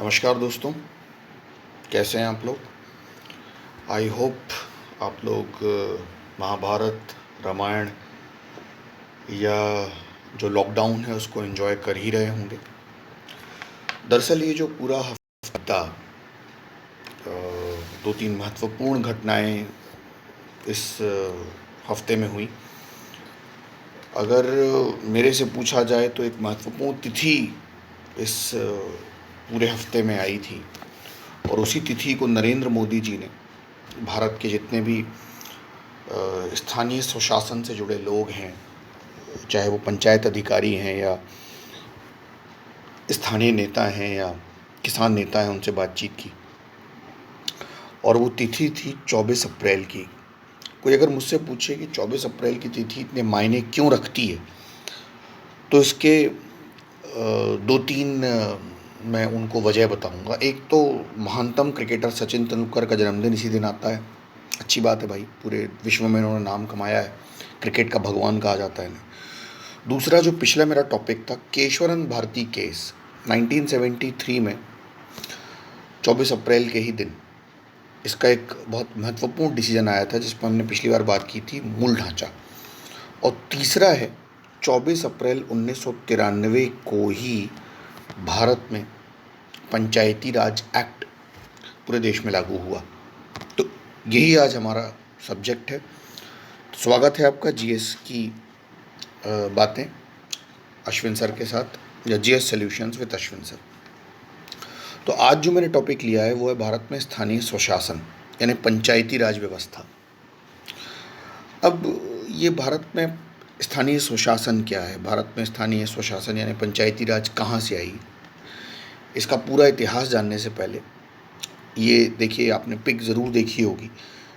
नमस्कार दोस्तों, कैसे हैं आप लोग। आई होप आप लोग महाभारत, रामायण या जो लॉकडाउन है उसको एंजॉय कर ही रहे होंगे। दरअसल ये जो पूरा हफ्ता दो तीन महत्वपूर्ण घटनाएं इस हफ्ते में हुई। अगर मेरे से पूछा जाए तो एक महत्वपूर्ण तिथि इस पूरे हफ्ते में आई थी और उसी तिथि को नरेंद्र मोदी जी ने भारत के जितने भी स्थानीय स्वशासन से जुड़े लोग हैं, चाहे वो पंचायत अधिकारी हैं या स्थानीय नेता हैं या किसान नेता हैं, उनसे बातचीत की। और वो तिथि थी 24 अप्रैल की। कोई अगर मुझसे पूछे कि 24 अप्रैल की तिथि इतने मायने क्यों रखती है, तो इसके दो तीन मैं उनको वजह बताऊंगा। एक तो महानतम क्रिकेटर सचिन तेंदुलकर का जन्मदिन इसी दिन आता है। अच्छी बात है भाई, पूरे विश्व में उन्होंने नाम कमाया है, क्रिकेट का भगवान कहा जाता है इन्हें। दूसरा जो पिछला मेरा टॉपिक था, केशवरन भारती केस, 1973 में 24 अप्रैल के ही दिन इसका एक बहुत महत्वपूर्ण डिसीजन आया था, जिस पर हमने पिछली बार बात की थी, मूल ढांचा। और तीसरा है 24 अप्रैल 1993 को ही भारत में पंचायती राज एक्ट पूरे देश में लागू हुआ। तो यही आज हमारा सब्जेक्ट है। स्वागत है आपका जीएस की बातें अश्विन सर के साथ, या GS solutions with Ashwin sir. तो आज जो मैंने टॉपिक लिया है वो है भारत में स्थानीय स्वशासन, यानी पंचायती राज व्यवस्था। अब ये भारत में स्थानीय स्वशासन क्या है, भारत में स्थानीय स्वशासन यानी पंचायती राज कहाँ से आई, इसका पूरा इतिहास जानने से पहले ये देखिए, आपने पिक ज़रूर देखी होगी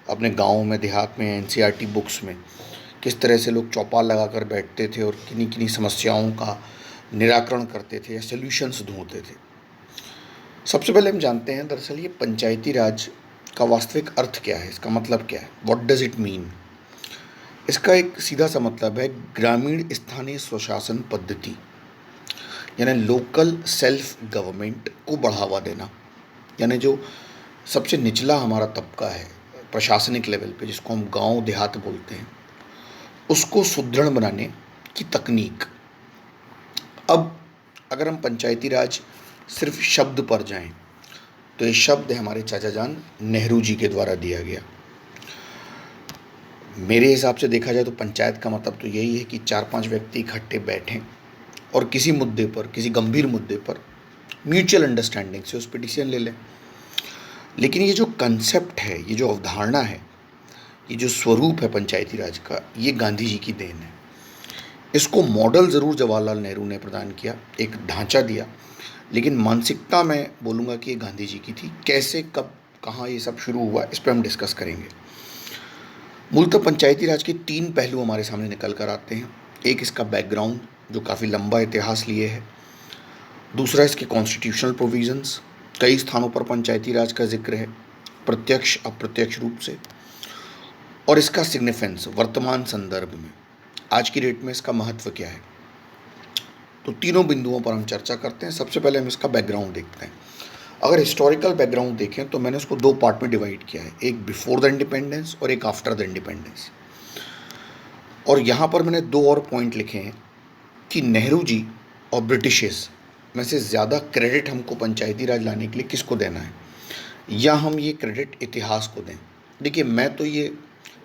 अपने गाँव में, देहात में, एनसीईआरटी बुक्स में, किस तरह से लोग चौपाल लगा कर बैठते थे और किन्हीं किन्हीं समस्याओं का निराकरण करते थे या सॉल्यूशंस ढूंढते थे। सबसे पहले हम जानते हैं दरअसल ये पंचायती राज का वास्तविक अर्थ क्या है, इसका मतलब क्या है, व्हाट डज इट मीन। इसका एक सीधा सा मतलब है ग्रामीण स्थानीय स्वशासन पद्धति, यानी लोकल सेल्फ गवर्नमेंट को बढ़ावा देना। यानी जो सबसे निचला हमारा तबका है प्रशासनिक लेवल पे, जिसको हम गांव देहात बोलते हैं, उसको सुदृढ़ बनाने की तकनीक। अब अगर हम पंचायती राज सिर्फ शब्द पर जाएं, तो ये शब्द हमारे चाचा जान नेहरू जी के द्वारा दिया गया। मेरे हिसाब से देखा जाए तो पंचायत का मतलब तो यही है कि 4-5 व्यक्ति इकट्ठे बैठें और किसी मुद्दे पर, किसी गंभीर मुद्दे पर म्यूचुअल अंडरस्टैंडिंग से उस पर डिसीजन ले लें। लेकिन ये जो कंसेप्ट है, ये जो अवधारणा है, ये जो स्वरूप है पंचायती राज का, ये गांधी जी की देन है। इसको मॉडल ज़रूर जवाहरलाल नेहरू ने प्रदान किया, एक ढांचा दिया, लेकिन मानसिकता मैं बोलूँगा कि ये गांधी जी की थी। कैसे, कब, कहाँ ये सब शुरू हुआ, इस पर हम डिस्कस करेंगे। मूलतः पंचायती राज के 3 पहलू हमारे सामने निकल कर आते हैं। एक इसका बैकग्राउंड, जो काफ़ी लंबा इतिहास लिए है। दूसरा इसके कॉन्स्टिट्यूशनल प्रोविजंस, कई स्थानों पर पंचायती राज का जिक्र है, प्रत्यक्ष अप्रत्यक्ष रूप से। और इसका सिग्निफिकेंस वर्तमान संदर्भ में, आज की डेट में इसका महत्व क्या है। तो तीनों बिंदुओं पर हम चर्चा करते हैं। सबसे पहले हम इसका बैकग्राउंड देखते हैं। अगर हिस्टोरिकल बैकग्राउंड देखें तो मैंने उसको 2 पार्ट में डिवाइड किया है, एक बिफोर द इंडिपेंडेंस और एक आफ्टर द इंडिपेंडेंस। और यहाँ पर मैंने 2 और पॉइंट लिखे हैं कि नेहरू जी और ब्रिटिशर्स में से ज़्यादा क्रेडिट हमको पंचायती राज लाने के लिए किसको देना है, या हम ये क्रेडिट इतिहास को दें। देखिए, मैं तो ये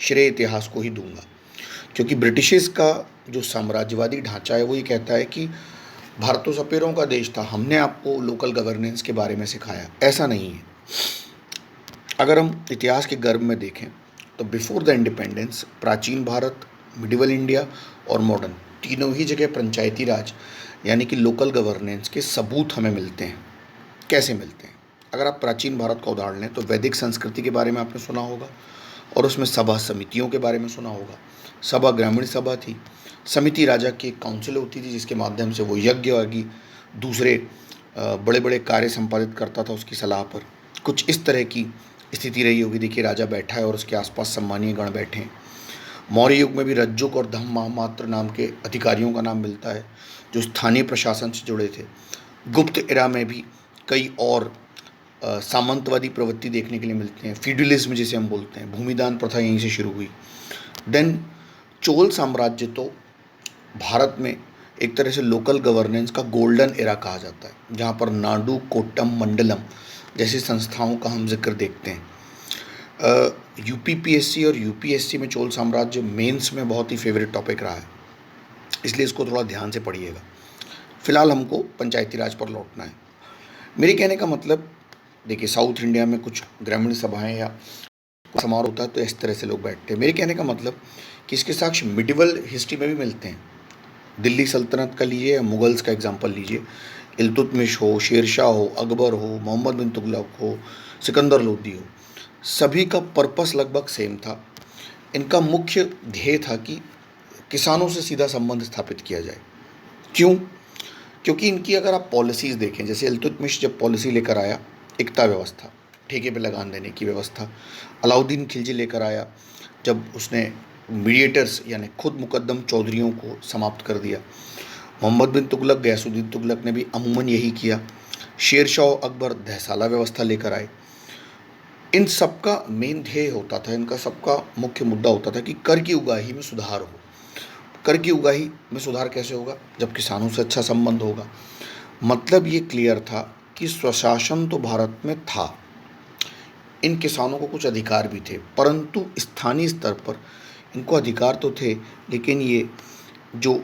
श्रेय इतिहास को ही दूंगा, क्योंकि ब्रिटिशर्स का जो साम्राज्यवादी ढांचा है वो ये कहता है कि भारत तो सपेरों का देश था, हमने आपको लोकल गवर्नेंस के बारे में सिखाया। ऐसा नहीं है। अगर हम इतिहास के गर्भ में देखें तो बिफोर द इंडिपेंडेंस प्राचीन भारत, मिडिवल इंडिया और मॉडर्न, तीनों ही जगह पंचायती राज यानी कि लोकल गवर्नेंस के सबूत हमें मिलते हैं। कैसे मिलते हैं? अगर आप प्राचीन भारत का उदाहरण लें तो वैदिक संस्कृति के बारे में आपने सुना होगा, और उसमें सभा समितियों के बारे में सुना होगा। सभा ग्रामीण सभा थी, समिति राजा की एक काउंसिल होती थी, जिसके माध्यम से वो यज्ञ आदि दूसरे बड़े बड़े कार्य संपादित करता था उसकी सलाह पर। कुछ इस तरह की स्थिति रही होगी। देखिए, राजा बैठा है और उसके आसपास सम्मानीय गण बैठे हैं। मौर्य युग में भी रज्जुक और धम्मामात्र नाम के अधिकारियों का नाम मिलता है, जो स्थानीय प्रशासन से जुड़े थे। गुप्त एरा में भी कई और सामंतवादी प्रवृत्ति देखने के लिए मिलते हैं, फ्यूडलिज्म जिसे हम बोलते हैं, भूमिदान प्रथा यहीं से शुरू हुई। देन चोल साम्राज्य तो भारत में एक तरह से लोकल गवर्नेंस का गोल्डन एरा कहा जाता है, जहाँ पर नाडु, कोट्टम, मंडलम जैसी संस्थाओं का हम जिक्र देखते हैं। यूपीपीएससी और यूपीएससी में चोल साम्राज्य मेंस में बहुत ही फेवरेट टॉपिक रहा है, इसलिए इसको थोड़ा ध्यान से पढ़िएगा। फिलहाल हमको पंचायती राज पर लौटना है। मेरे कहने का मतलब, देखिए साउथ इंडिया में कुछ ग्रामीण सभाएं या समारोह होता है तो इस तरह से लोग बैठते हैं। मेरे कहने का मतलब कि इसके साक्ष्य मिडिवल हिस्ट्री में भी मिलते हैं। दिल्ली सल्तनत का लीजिए या मुगल्स का एग्जाम्पल लीजिए, इल्तुतमिश हो, शेरशाह हो, अकबर हो, मोहम्मद बिन तुगलक हो, सिकंदर लोदी हो, सभी का पर्पस लगभग सेम था। इनका मुख्य ध्येय था कि किसानों से सीधा संबंध स्थापित किया जाए। क्यों? क्योंकि इनकी अगर आप पॉलिसीज़ देखें, जैसे इल्तुतमिश जब पॉलिसी लेकर आया, एकता व्यवस्था, ठेके पे लगान देने की व्यवस्था। अलाउद्दीन खिलजी लेकर आया जब उसने मीडिएटर्स यानी खुद मुकद्दम चौधरियों को समाप्त कर दिया। मोहम्मद बिन तुगलक, गयासुद्दीन तुगलक ने भी अमूमन यही किया। शेर शाह, अकबर धैसाला व्यवस्था लेकर आए। इन सबका मेन ध्येय होता था, इनका सबका मुख्य मुद्दा होता था कि कर की उगाही में सुधार हो। कर की उगाही में सुधार कैसे होगा? जब किसानों से अच्छा संबंध होगा। मतलब ये क्लियर था कि स्वशासन तो भारत में था, इन किसानों को कुछ अधिकार भी थे, परंतु स्थानीय स्तर पर इनको अधिकार तो थे, लेकिन ये जो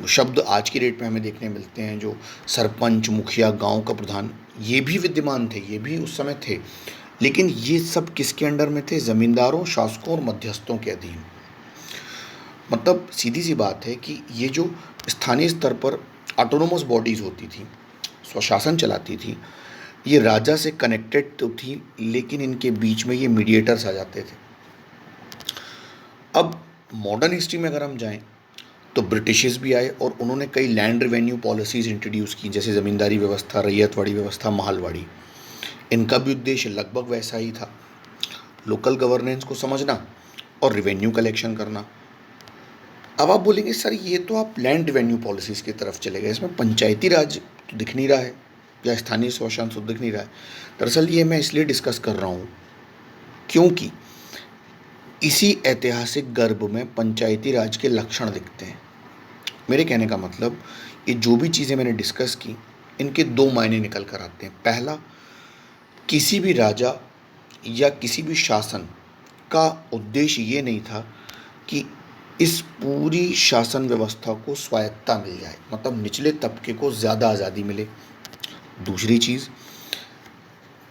शब्द आज की डेट में हमें देखने मिलते हैं, जो सरपंच, मुखिया, गांव का प्रधान, ये भी विद्यमान थे, ये भी उस समय थे, लेकिन ये सब किसके अंडर में थे? ज़मींदारों, शासकों और मध्यस्थों के अधीन। मतलब सीधी सी बात है कि ये जो स्थानीय स्तर पर ऑटोनोमस बॉडीज़ होती थी, स्वशासन चलाती थी, ये राजा से कनेक्टेड तो थी, लेकिन इनके बीच में ये मीडिएटर्स आ जाते थे। अब मॉडर्न हिस्ट्री में अगर हम जाएं तो ब्रिटिशर्स भी आए और उन्होंने कई लैंड रेवेन्यू पॉलिसीज़ इंट्रोड्यूस की, जैसे ज़मींदारी व्यवस्था, रैयतवाड़ी व्यवस्था, महलवाड़ी। इनका भी उद्देश्य लगभग वैसा ही था, लोकल गवर्नेंस को समझना और रिवेन्यू कलेक्शन करना। अब आप बोलेंगे सर ये तो आप लैंड रेवेन्यू पॉलिसीज़ की तरफ चले गए, इसमें पंचायती राज तो दिख नहीं रहा है या स्थानीय स्वशासन तो दिख नहीं रहा है। दरअसल ये मैं इसलिए डिस्कस कर रहा हूँ क्योंकि इसी ऐतिहासिक गर्भ में पंचायती राज के लक्षण दिखते हैं। मेरे कहने का मतलब, ये जो भी चीज़ें मैंने डिस्कस की, इनके दो मायने निकल कर आते हैं। पहला, किसी भी राजा या किसी भी शासन का उद्देश्य ये नहीं था कि इस पूरी शासन व्यवस्था को स्वायत्तता मिल जाए, मतलब निचले तबके को ज़्यादा आज़ादी मिले। दूसरी चीज़,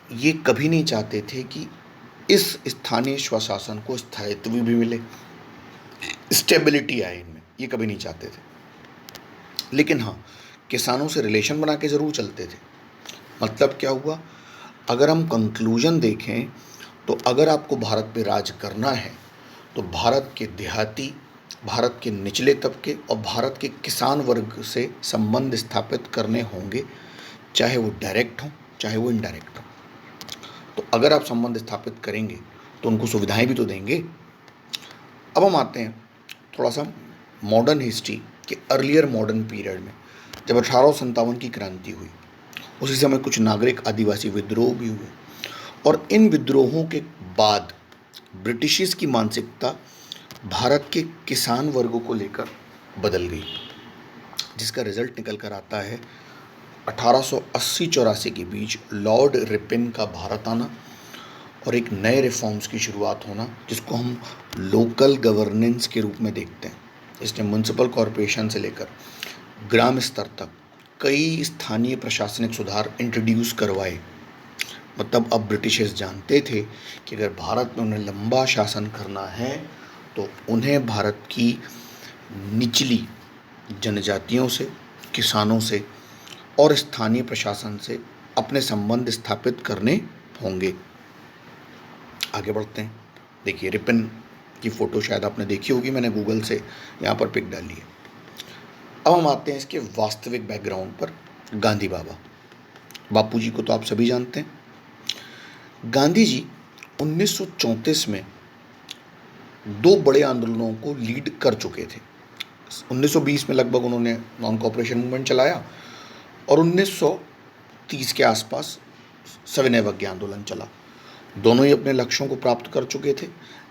ये कभी नहीं चाहते थे कि इस स्थानीय स्वशासन को स्थायित्व भी मिले, स्टेबिलिटी आए इनमें, ये कभी नहीं चाहते थे। लेकिन हाँ, किसानों से रिलेशन बना के ज़रूर चलते थे। मतलब क्या हुआ? अगर हम कंक्लूजन देखें तो अगर आपको भारत पे राज करना है तो भारत के देहाती, भारत के निचले तबके और भारत के किसान वर्ग से संबंध स्थापित करने होंगे, चाहे वो डायरेक्ट हों चाहे वो इनडायरेक्ट हों। तो अगर आप संबंध स्थापित करेंगे तो उनको सुविधाएं भी तो देंगे। अब हम आते हैं थोड़ा सा मॉडर्न हिस्ट्री के अर्लियर मॉडर्न पीरियड में, जब 1857 की क्रांति हुई। उसी समय कुछ नागरिक आदिवासी विद्रोह भी हुए और इन विद्रोहों के बाद ब्रिटिशिस की मानसिकता भारत के किसान वर्गों को लेकर बदल गई, जिसका रिजल्ट निकल कर आता है 1880-84 के बीच लॉर्ड रिपन का भारत आना और एक नए रिफॉर्म्स की शुरुआत होना, जिसको हम लोकल गवर्नेंस के रूप में देखते हैं। इसने म्युनिसिपल कॉरपोरेशन से लेकर ग्राम स्तर तक कई स्थानीय प्रशासनिक सुधार इंट्रोड्यूस करवाए। मतलब अब ब्रिटिशर्स जानते थे कि अगर भारत में उन्हें लंबा शासन करना है तो उन्हें भारत की निचली जनजातियों से, किसानों से और स्थानीय प्रशासन से अपने संबंध स्थापित करने होंगे। आगे बढ़ते हैं। देखिए, रिपन की फ़ोटो शायद आपने देखी होगी, मैंने गूगल से यहाँ पर पिक डाली है। अब हम आते हैं इसके वास्तविक बैकग्राउंड पर। गांधी बाबा, बापू जी को तो आप सभी जानते हैं। गांधी जी 1934 में दो बड़े आंदोलनों को लीड कर चुके थे। 1920 में लगभग उन्होंने नॉन कॉपरेशन मूवमेंट चलाया और 1930 के आसपास सविनय अवज्ञा आंदोलन चला। दोनों ही अपने लक्ष्यों को प्राप्त कर चुके थे,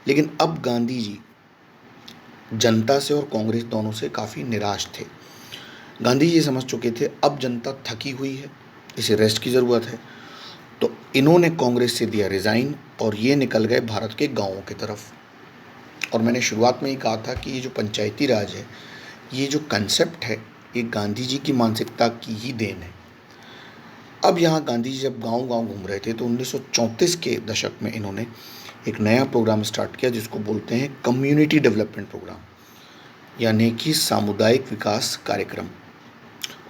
लेकिन अब गांधी जी जनता से और कांग्रेस दोनों से काफ़ी निराश थे। गांधी जी समझ चुके थे अब जनता थकी हुई है, इसे रेस्ट की ज़रूरत है। तो इन्होंने कांग्रेस से दिया रिज़ाइन और ये निकल गए भारत के गांवों की तरफ। और मैंने शुरुआत में ही कहा था कि ये जो पंचायती राज है, ये जो कंसेप्ट है, ये गांधी जी की मानसिकता की ही देन है। अब यहाँ गांधी जी जब गांव गांव घूम रहे थे तो 1934 के दशक में इन्होंने एक नया प्रोग्राम स्टार्ट किया जिसको बोलते हैं कम्युनिटी डेवलपमेंट प्रोग्राम, यानी कि सामुदायिक विकास कार्यक्रम।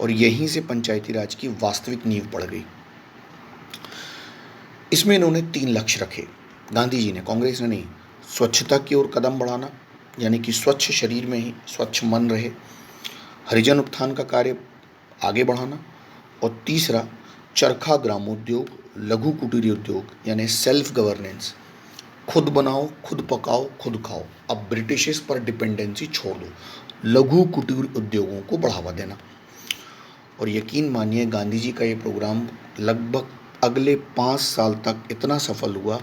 और यहीं से पंचायती राज की वास्तविक नींव पड़ गई। इसमें इन्होंने 3 लक्ष्य रखे, गांधी जी ने, कांग्रेस ने नहीं। स्वच्छता की ओर कदम बढ़ाना, यानी कि स्वच्छ शरीर में ही स्वच्छ मन रहे। हरिजन उत्थान का कार्य आगे बढ़ाना। और तीसरा, चरखा ग्रामोद्योग, लघु कुटीर उद्योग, यानी सेल्फ गवर्नेंस, खुद बनाओ, खुद पकाओ, खुद खाओ। अब ब्रिटिशर्स पर डिपेंडेंसी छोड़ दो, लघु कुटीर उद्योगों को बढ़ावा देना। और यकीन मानिए गांधी जी का ये प्रोग्राम लगभग अगले 5 साल तक इतना सफल हुआ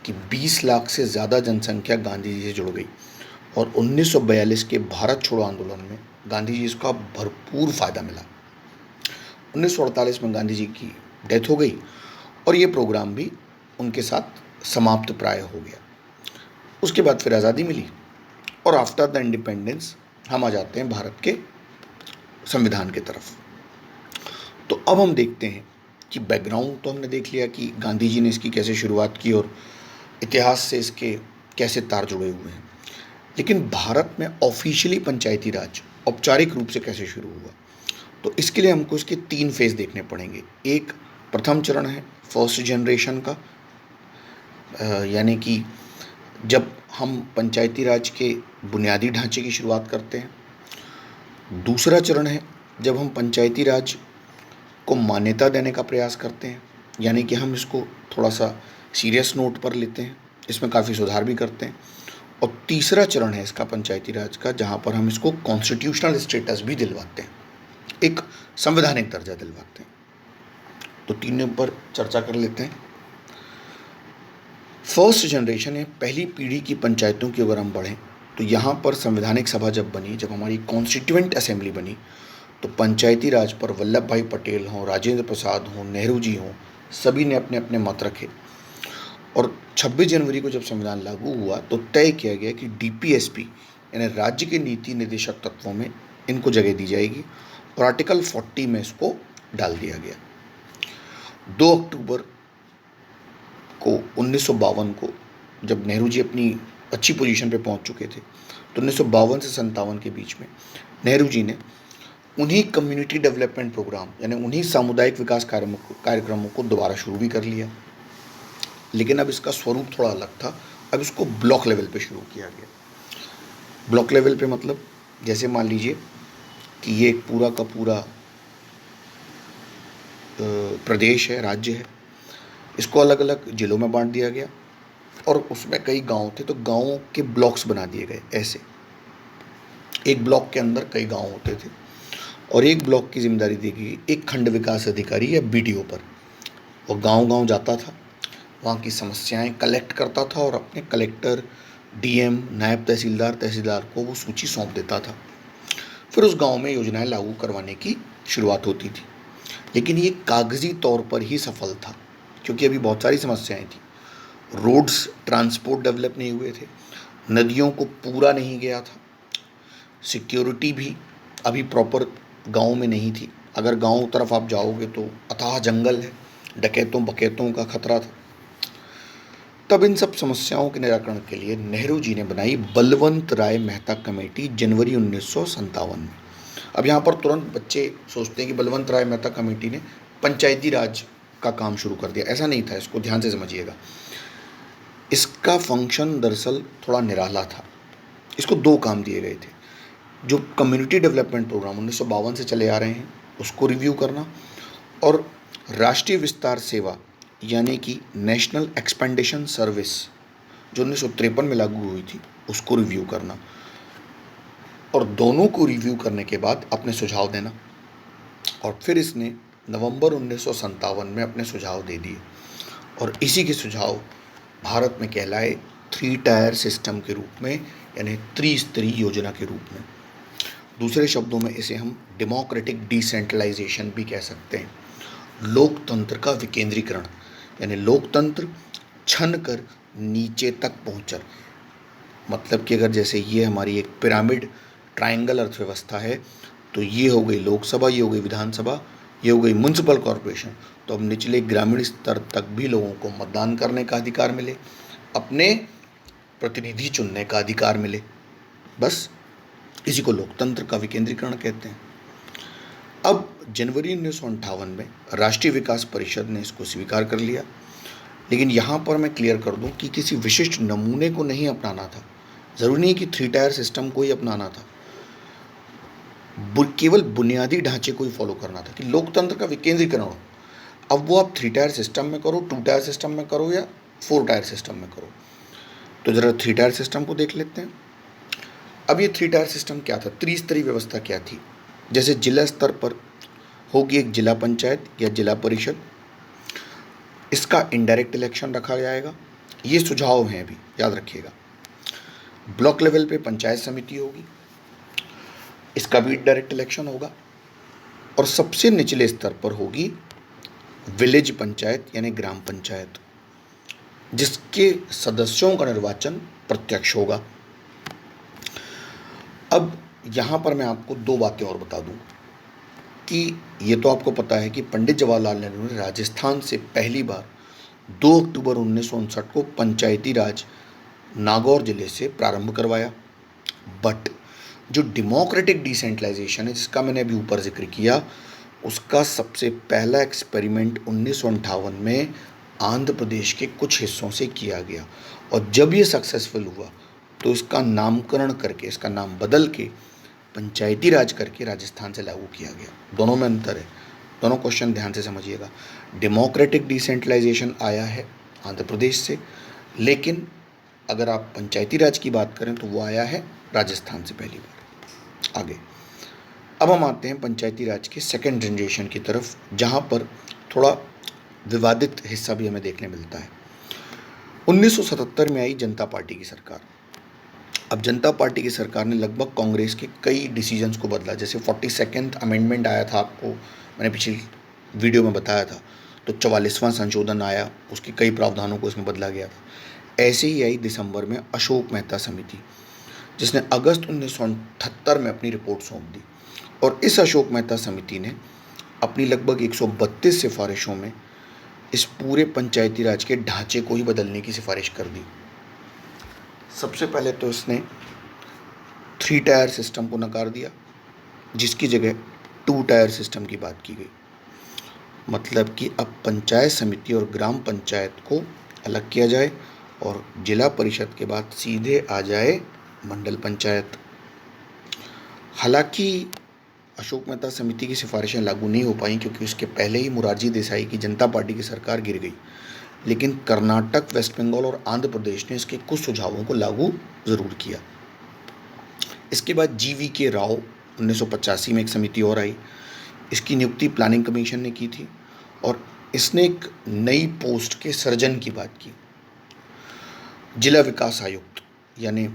कि 20 लाख से ज़्यादा जनसंख्या गांधी जी से जुड़ गई। और 1942 के भारत छोड़ो आंदोलन में गांधी जी इसका भरपूर फ़ायदा मिला। 1948 में गांधी जी की डेथ हो गई और ये प्रोग्राम भी उनके साथ समाप्त प्राय हो गया। उसके बाद फिर आज़ादी मिली और आफ्टर द इंडिपेंडेंस हम आ जाते हैं भारत के संविधान की तरफ। तो अब हम देखते हैं कि बैकग्राउंड तो हमने देख लिया कि गांधी जी ने इसकी कैसे शुरुआत की और इतिहास से इसके कैसे तार जुड़े हुए हैं। लेकिन भारत में ऑफिशियली पंचायती राज औपचारिक रूप से कैसे शुरू हुआ, तो इसके लिए हमको इसके 3 फेज़ देखने पड़ेंगे। एक प्रथम चरण है फर्स्ट जनरेशन का, यानी कि जब हम पंचायती राज के बुनियादी ढांचे की शुरुआत करते हैं। दूसरा चरण है जब हम पंचायती राज को मान्यता देने का प्रयास करते हैं, यानी कि हम इसको थोड़ा सा सीरियस नोट पर लेते हैं, इसमें काफ़ी सुधार भी करते हैं। और तीसरा चरण है इसका पंचायती राज का, जहाँ पर हम इसको कॉन्स्टिट्यूशनल स्टेटस भी दिलवाते हैं, एक संवैधानिक दर्जा दिलवाते हैं। तो तीनों पर चर्चा कर लेते हैं। फर्स्ट जनरेशन है, पहली पीढ़ी की पंचायतों की अगर हम बढ़ें तो यहाँ पर संवैधानिक सभा जब बनी, जब हमारी कॉन्स्टिट्यूएंट असेंबली बनी, तो पंचायती राज पर वल्लभ भाई पटेल हों, राजेंद्र प्रसाद हों, नेहरू जी हों, सभी ने अपने अपने मत रखे। और 26 जनवरी को जब संविधान लागू हुआ तो तय किया गया कि डीपीएसपी यानी राज्य के नीति निर्देशक तत्वों में इनको जगह दी जाएगी और आर्टिकल 40 में इसको डाल दिया गया। 2 अक्टूबर को 1952 को जब नेहरू जी अपनी अच्छी पोजीशन पे पहुंच चुके थे, तो 1952 से 57 के बीच में नेहरू जी ने उन्हीं कम्युनिटी डेवलपमेंट प्रोग्राम यानी उन्हीं सामुदायिक विकास कार्यक्रमों को दोबारा शुरू भी कर लिया। लेकिन अब इसका स्वरूप थोड़ा अलग था, अब इसको ब्लॉक लेवल पे शुरू किया गया। ब्लॉक लेवल पे मतलब जैसे मान लीजिए कि ये एक पूरा का पूरा प्रदेश है, राज्य है, इसको अलग अलग जिलों में बांट दिया गया और उसमें कई गांव थे तो गांवों के ब्लॉक्स बना दिए गए। ऐसे एक ब्लॉक के अंदर कई गांव होते थे और एक ब्लॉक की जिम्मेदारी दी गई एक खंड विकास अधिकारी या बीडीओ पर। वो गांव-गांव जाता था, वहाँ की समस्याएं कलेक्ट करता था और अपने कलेक्टर, डीएम, नायब तहसीलदार, तहसीलदार को वो सूची सौंप देता था। फिर उस गांव में योजनाएं लागू करवाने की शुरुआत होती थी। लेकिन ये कागजी तौर पर ही सफल था क्योंकि अभी बहुत सारी समस्याएं थी। रोड्स, ट्रांसपोर्ट डेवलप नहीं हुए थे, नदियों को पूरा नहीं गया था, सिक्योरिटी भी अभी प्रॉपर गांव में नहीं थी। अगर गांव तरफ आप जाओगे तो अथाह जंगल है, डकैतों बकैतों का खतरा था। तब इन सब समस्याओं के निराकरण के लिए नेहरू जी ने बनाई बलवंत राय मेहता कमेटी जनवरी 1957 में। अब यहाँ पर तुरंत बच्चे सोचते हैं कि बलवंत राय मेहता कमेटी ने पंचायती राज का काम शुरू कर दिया। ऐसा नहीं था, इसको ध्यान से समझिएगा। इसका फंक्शन दरअसल थोड़ा निराला था। इसको 2 काम दिए गए थे। जो कम्युनिटी डेवलपमेंट प्रोग्राम 1952 से चले आ रहे हैं उसको रिव्यू करना और राष्ट्रीय विस्तार सेवा यानी कि नेशनल एक्सपेंडेशन सर्विस जो 1953 में लागू हुई थी उसको रिव्यू करना। और दोनों को रिव्यू करने के बाद अपने सुझाव देना। और फिर इसने नवंबर 1957 में अपने सुझाव दे दिए और इसी के सुझाव भारत में कहलाए 3 टायर सिस्टम के रूप में, यानी त्रिस्तरीय योजना के रूप में। दूसरे शब्दों में इसे हम डेमोक्रेटिक डिसेंट्रलाइजेशन भी कह सकते हैं, लोकतंत्र का विकेंद्रीकरण, यानी लोकतंत्र छन कर नीचे तक पहुंचकर। मतलब कि अगर जैसे ये हमारी एक पिरामिड ट्रायंगल अर्थव्यवस्था है, तो ये हो गई लोकसभा, ये हो गई विधानसभा, ये हो गई म्युनिसिपल कॉरपोरेशन, तो अब निचले ग्रामीण स्तर तक भी लोगों को मतदान करने का अधिकार मिले, अपने प्रतिनिधि चुनने का अधिकार मिले। बस इसी को लोकतंत्र का विकेंद्रीकरण कहते हैं। अब जनवरी 1958 में राष्ट्रीय विकास परिषद ने इसको स्वीकार कर लिया, लेकिन यहाँ पर मैं क्लियर कर दूँ कि किसी विशिष्ट नमूने को नहीं अपनाना था। ज़रूरी नहीं कि 3 टायर सिस्टम को ही अपनाना था, केवल बुनियादी ढांचे को ही फॉलो करना था कि लोकतंत्र का विकेंद्रीकरण हो। अब वो आप 3 टायर सिस्टम में करो, 2 टायर सिस्टम में करो या 4 टायर सिस्टम में करो। तो ज़रा 3 टायर सिस्टम को देख लेते हैं। अब ये 3 टायर सिस्टम क्या था, त्रिस्तरीय व्यवस्था क्या थी। जैसे जिला स्तर पर होगी एक जिला पंचायत या जिला परिषद, इसका इनडायरेक्ट इलेक्शन रखा जाएगा। ये सुझाव हैं, अभी याद रखिएगा। ब्लॉक लेवल पे पंचायत समिति होगी, इसका भी डायरेक्ट इलेक्शन होगा। और सबसे निचले स्तर पर होगी विलेज पंचायत यानी ग्राम पंचायत, जिसके सदस्यों का निर्वाचन प्रत्यक्ष होगा। अब यहाँ पर मैं आपको 2 बातें और बता दूँ कि ये तो आपको पता है कि पंडित जवाहरलाल नेहरू ने राजस्थान से पहली बार 2 अक्टूबर 1959 को पंचायती राज नागौर जिले से प्रारंभ करवाया। बट जो डेमोक्रेटिक डिसेंट्रलाइजेशन है, जिसका मैंने अभी ऊपर जिक्र किया, उसका सबसे पहला एक्सपेरिमेंट 1958 में आंध्र प्रदेश के कुछ हिस्सों से किया गया। और जब ये सक्सेसफुल हुआ तो इसका नामकरण करके, इसका नाम बदल के पंचायती राज करके राजस्थान से लागू किया गया। दोनों में अंतर है, दोनों क्वेश्चन ध्यान से समझिएगा। डेमोक्रेटिक डिसेंट्रलाइजेशन आया है आंध्र प्रदेश से, लेकिन अगर आप पंचायती राज की बात करें तो वो आया है राजस्थान से पहली बार। आगे अब हम आते हैं पंचायती राज के सेकेंड जनरेशन की तरफ, जहाँ पर थोड़ा विवादित हिस्सा भी हमें देखने मिलता है। 1977 में आई जनता पार्टी की सरकार। अब जनता पार्टी की सरकार ने लगभग कांग्रेस के कई डिसीजंस को बदला। जैसे 42nd अमेंडमेंट आया था, आपको मैंने पिछली वीडियो में बताया था, तो 44वां संशोधन आया, उसके कई प्रावधानों को इसमें बदला गया था। ऐसे ही आई दिसंबर में अशोक मेहता समिति, जिसने अगस्त 1978 में अपनी रिपोर्ट सौंप दी। और इस अशोक मेहता समिति ने अपनी लगभग 132 सिफारिशों में इस पूरे पंचायती राज के ढांचे को ही बदलने की सिफारिश कर दी। सबसे पहले तो इसने 3 टायर सिस्टम को नकार दिया, जिसकी जगह 2 टायर सिस्टम की बात की गई। मतलब कि अब पंचायत समिति और ग्राम पंचायत को अलग किया जाए और जिला परिषद के बाद सीधे आ जाए मंडल पंचायत। हालांकि अशोक मेहता समिति की सिफारिशें लागू नहीं हो पाई, क्योंकि उसके पहले ही मोरारजी देसाई की जनता पार्टी की सरकार गिर गई। लेकिन कर्नाटक, वेस्ट बंगाल और आंध्र प्रदेश ने इसके कुछ सुझावों को लागू ज़रूर किया। इसके बाद GV.K. राव 1985 में एक समिति और आई। इसकी नियुक्ति प्लानिंग कमीशन ने की थी और इसने एक नई पोस्ट के सृजन की बात की। जिला विकास आयुक्त यानी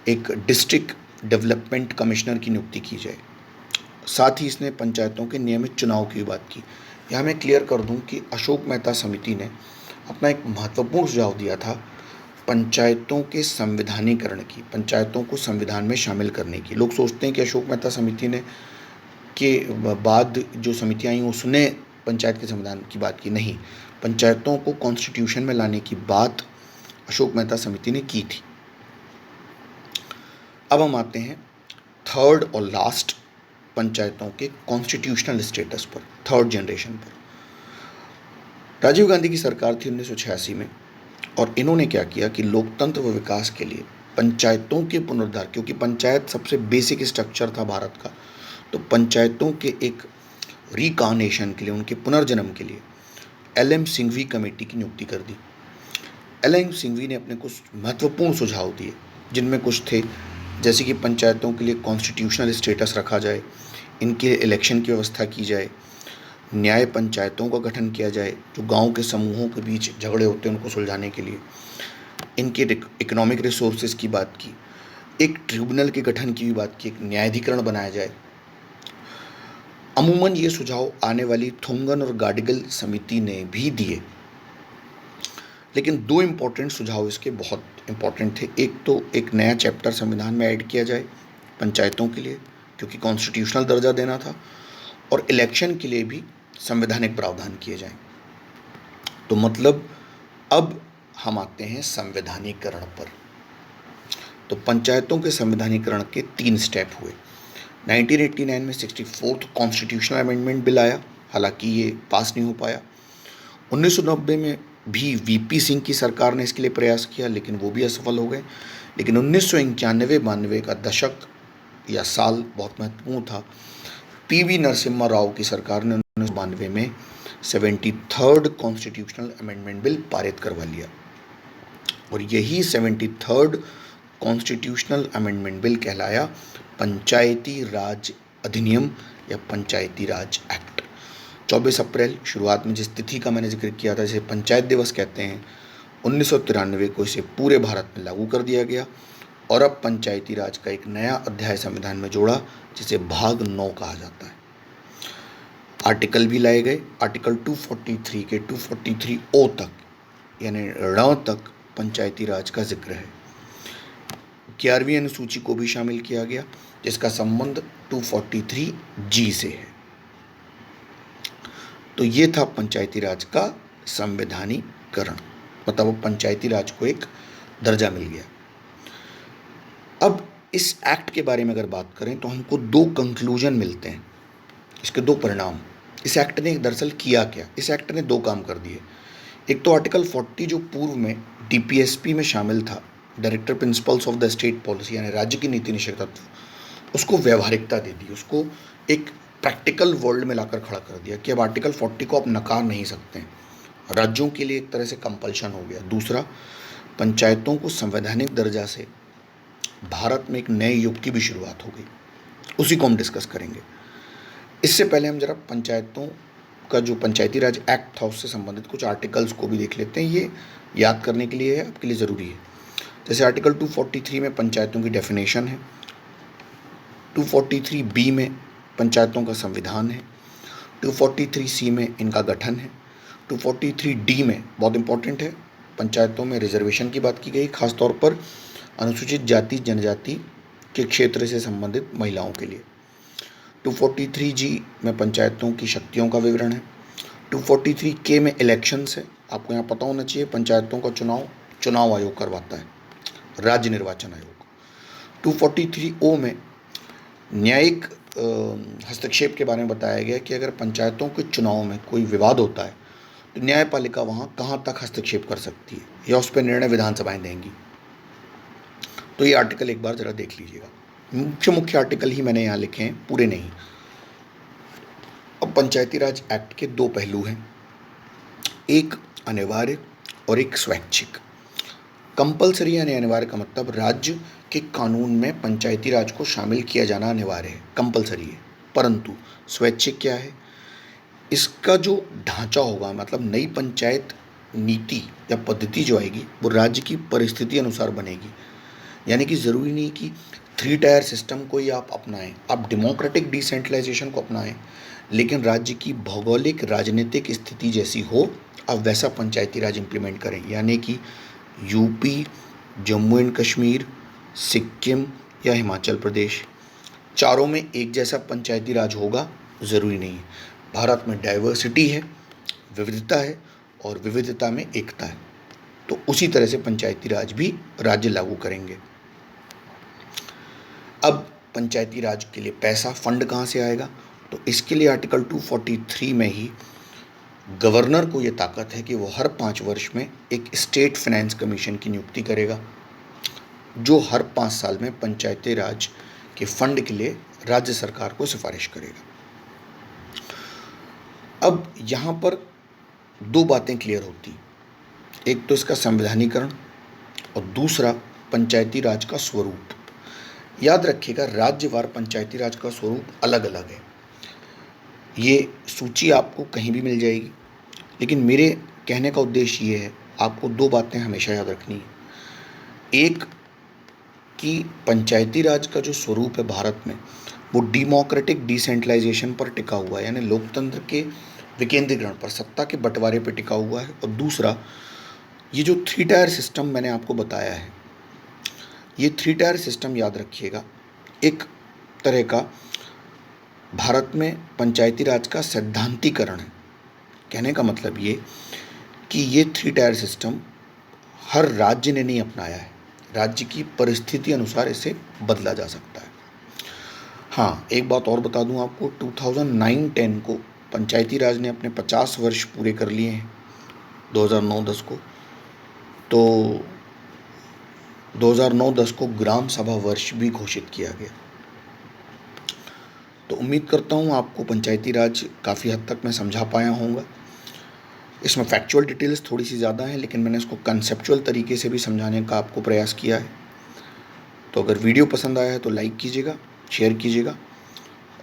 एक डिस्ट्रिक्ट डेवलपमेंट कमिश्नर की नियुक्ति की जाए। साथ ही इसने पंचायतों के नियमित चुनाव की बात की। यहाँ मैं क्लियर कर दूँ कि अशोक मेहता समिति ने अपना एक महत्वपूर्ण सुझाव दिया था पंचायतों के संविधानीकरण की, पंचायतों को संविधान में शामिल करने की। लोग सोचते हैं कि अशोक मेहता समिति ने के बाद जो समितियाँ आई उसने पंचायत के संविधान की बात की, नहीं, पंचायतों को कॉन्स्टिट्यूशन में लाने की बात अशोक मेहता समिति ने की थी। अब हम आते हैं थर्ड और लास्ट पंचायतों के कॉन्स्टिट्यूशनल स्टेटस पर, थर्ड जनरेशन पर। राजीव गांधी की सरकार थी 1986 में, और इन्होंने क्या किया कि लोकतंत्र व विकास के लिए पंचायतों के पुनरुद्धार, क्योंकि पंचायत सबसे बेसिक स्ट्रक्चर था भारत का, तो पंचायतों के एक रिकार्नेशन के लिए, उनके पुनर्जन्म के लिए LM सिंघवी कमेटी की नियुक्ति कर दी। LM सिंघवी ने अपने कुछ महत्वपूर्ण सुझाव दिए, जिनमें कुछ थे जैसे कि पंचायतों के लिए कॉन्स्टिट्यूशनल स्टेटस रखा जाए, इनके इलेक्शन की व्यवस्था की जाए, न्याय पंचायतों का गठन किया जाए, जो गांव के समूहों के बीच झगड़े होते हैं उनको सुलझाने के लिए। इनके इकोनॉमिक रिसोर्सेज की बात की, एक ट्रिब्यूनल के गठन की भी बात की, एक न्यायाधिकरण बनाया जाए। अमूमन ये सुझाव आने वाली थुंगन और गाडगिल समिति ने भी दिए, लेकिन दो इम्पोर्टेंट सुझाव इसके बहुत इम्पोर्टेंट थे। एक तो एक नया चैप्टर संविधान में ऐड किया जाए पंचायतों के लिए, क्योंकि कॉन्स्टिट्यूशनल दर्जा देना था, और इलेक्शन के लिए भी संवैधानिक प्रावधान किए जाएं। तो मतलब अब हम आते हैं संवैधानिकरण पर। तो पंचायतों के संवैधानिकरण के 3 स्टेप हुए। 1989 में 64th कॉन्स्टिट्यूशनल अमेंडमेंट बिल आया, हालांकि ये पास नहीं हो पाया। 1990 में भी वीपी सिंह की सरकार ने इसके लिए प्रयास किया, लेकिन वो भी असफल हो गए। लेकिन 1991-92 का दशक या साल बहुत महत्वपूर्ण था। पीवी नरसिम्हा राव की सरकार ने 1992 में 73rd कॉन्स्टिट्यूशनल अमेंडमेंट बिल पारित करवा लिया, और यही 73rd कॉन्स्टिट्यूशनल अमेंडमेंट बिल कहलाया पंचायती राज अधिनियम या पंचायती राज एक्ट। 24 अप्रैल, शुरुआत में जिस तिथि का मैंने जिक्र किया था, जिसे पंचायत दिवस कहते हैं, 1993 को इसे पूरे भारत में लागू कर दिया गया, और अब पंचायती राज का एक नया अध्याय संविधान में जोड़ा, जिसे भाग 9 कहा जाता है। आर्टिकल भी लाए गए। आर्टिकल 243 के 243 ओ तक, यानी ण तक पंचायती राज का जिक्र है। 11वीं अनुसूची को भी शामिल किया गया, जिसका संबंध 243 जी से है। तो ये था पंचायती राज का संवैधानिकरण, मतलब पंचायती राज को एक दर्जा मिल गया। अब इस एक्ट के बारे में अगर बात करें तो हमको 2 कंक्लूजन मिलते हैं, इसके 2 परिणाम। इस एक्ट ने दरअसल किया क्या? इस एक्ट ने 2 काम कर दिए। एक तो आर्टिकल 40 जो पूर्व में डीपीएसपी में शामिल था, director principles of the state policy, यानी राज्य की नीति निश्चय तत्व, उसको व्यवहारिकता दे दी, उसको एक प्रैक्टिकल वर्ल्ड में लाकर खड़ा कर दिया कि अब आर्टिकल 40 को आप नकार नहीं सकते हैं। राज्यों के लिए एक तरह से कंपल्शन हो गया। दूसरा, पंचायतों को संवैधानिक दर्जा से भारत में एक नए युग की भी शुरुआत हो गई, उसी को हम डिस्कस करेंगे। इससे पहले हम जरा पंचायतों का जो पंचायती राज एक्ट था उससे संबंधित कुछ आर्टिकल्स को भी देख लेते हैं। ये याद करने के लिए है, आपके लिए ज़रूरी है। जैसे आर्टिकल 243 में पंचायतों की डेफिनेशन है, 243 बी में पंचायतों का संविधान है, 243 सी में इनका गठन है, 243 डी में बहुत इंपॉर्टेंट है, पंचायतों में रिजर्वेशन की बात की गई, खासतौर पर अनुसूचित जाति जनजाति के क्षेत्र से संबंधित महिलाओं के लिए। 243 जी में पंचायतों की शक्तियों का विवरण है। 243 के में इलेक्शंस है। आपको यहाँ पता होना चाहिए पंचायतों का चुनाव आयोग करवाता है, राज्य निर्वाचन आयोग। 243 ओ में न्यायिक हस्तक्षेप के बारे में बताया गया कि अगर पंचायतों के चुनाव में कोई विवाद होता है तो न्यायपालिका वहाँ कहाँ तक हस्तक्षेप कर सकती है, या उस पर निर्णय विधानसभाएं देंगी। तो ये आर्टिकल एक बार ज़रा देख लीजिएगा। मुख्य आर्टिकल ही मैंने यहाँ लिखे हैं, पूरे नहीं। अब पंचायती राज एक्ट के 2 पहलू हैं, एक अनिवार्य और एक स्वैच्छिक। कंपलसरी यानी अनिवार्य का मतलब राज्य के कानून में पंचायती राज को शामिल किया जाना अनिवार्य है, कंपलसरी है। परंतु स्वैच्छिक क्या है? इसका जो ढांचा होगा, मतलब नई पंचायत नीति या पद्धति जो आएगी वो राज्य की परिस्थिति अनुसार बनेगी। यानी कि ज़रूरी नहीं कि 3 टायर सिस्टम को ही आप अपनाएं, आप डेमोक्रेटिक डिसेंट्रलाइजेशन को अपनाएं, लेकिन राज्य की भौगोलिक राजनीतिक स्थिति जैसी हो आप वैसा पंचायती राज इम्प्लीमेंट करें। यानी कि यूपी, जम्मू एंड कश्मीर, सिक्किम या हिमाचल प्रदेश, चारों में एक जैसा पंचायती राज होगा ज़रूरी नहीं है। भारत में डाइवर्सिटी है, विविधता है, और विविधता में एकता है। तो उसी तरह से पंचायती राज भी राज्य लागू करेंगे। अब पंचायती राज के लिए पैसा, फंड कहाँ से आएगा? तो इसके लिए आर्टिकल 243 में ही गवर्नर को ये ताकत है कि वो हर 5 वर्ष में एक स्टेट फाइनेंस कमीशन की नियुक्ति करेगा, जो हर 5 साल में पंचायती राज के फंड के लिए राज्य सरकार को सिफारिश करेगा। अब यहाँ पर 2 बातें क्लियर होती, एक तो इसका संवैधानिकरण और दूसरा पंचायती राज का स्वरूप। याद रखिएगा, राज्यवार पंचायती राज का स्वरूप अलग अलग है। ये सूची आपको कहीं भी मिल जाएगी, लेकिन मेरे कहने का उद्देश्य ये है, आपको 2 बातें हमेशा याद रखनी है। एक, कि पंचायती राज का जो स्वरूप है भारत में, वो डेमोक्रेटिक डिसेंट्रलाइजेशन पर टिका हुआ है, यानी लोकतंत्र के विकेंद्रीकरण पर, सत्ता के बंटवारे पर टिका हुआ है। और दूसरा, ये जो 3 टायर सिस्टम मैंने आपको बताया है, ये 3 टायर सिस्टम याद रखिएगा, एक तरह का भारत में पंचायती राज का सैद्धांतिकरण है। कहने का मतलब ये कि ये 3 टायर सिस्टम हर राज्य ने नहीं अपनाया है, राज्य की परिस्थिति अनुसार इसे बदला जा सकता है। हाँ, एक बात और बता दूं आपको, 2009-10 को पंचायती राज ने अपने 50 वर्ष पूरे कर लिए हैं, 2009-10 को। तो 2009-10 को ग्राम सभा वर्ष भी घोषित किया गया। तो उम्मीद करता हूँ आपको पंचायती राज काफ़ी हद तक मैं समझा पाया होऊंगा। इसमें फैक्चुअल डिटेल्स थोड़ी सी ज़्यादा हैं, लेकिन मैंने इसको कंसेप्चुअल तरीके से भी समझाने का आपको प्रयास किया है। तो अगर वीडियो पसंद आया है तो लाइक कीजिएगा, शेयर कीजिएगा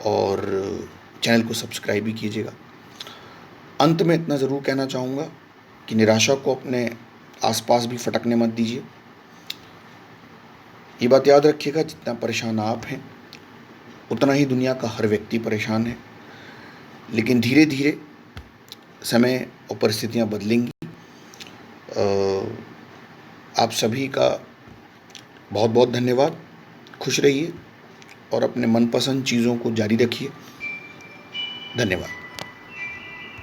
और चैनल को सब्सक्राइब भी कीजिएगा। अंत में इतना ज़रूर कहना चाहूँगा कि निराशा को अपने आसपास भी फटकने मत दीजिए। ये बात याद रखिएगा, जितना परेशान आप हैं उतना ही दुनिया का हर व्यक्ति परेशान है, लेकिन धीरे धीरे समय और परिस्थितियाँ बदलेंगी। आप सभी का बहुत बहुत धन्यवाद। खुश रहिए और अपने मनपसंद चीज़ों को जारी रखिए। धन्यवाद।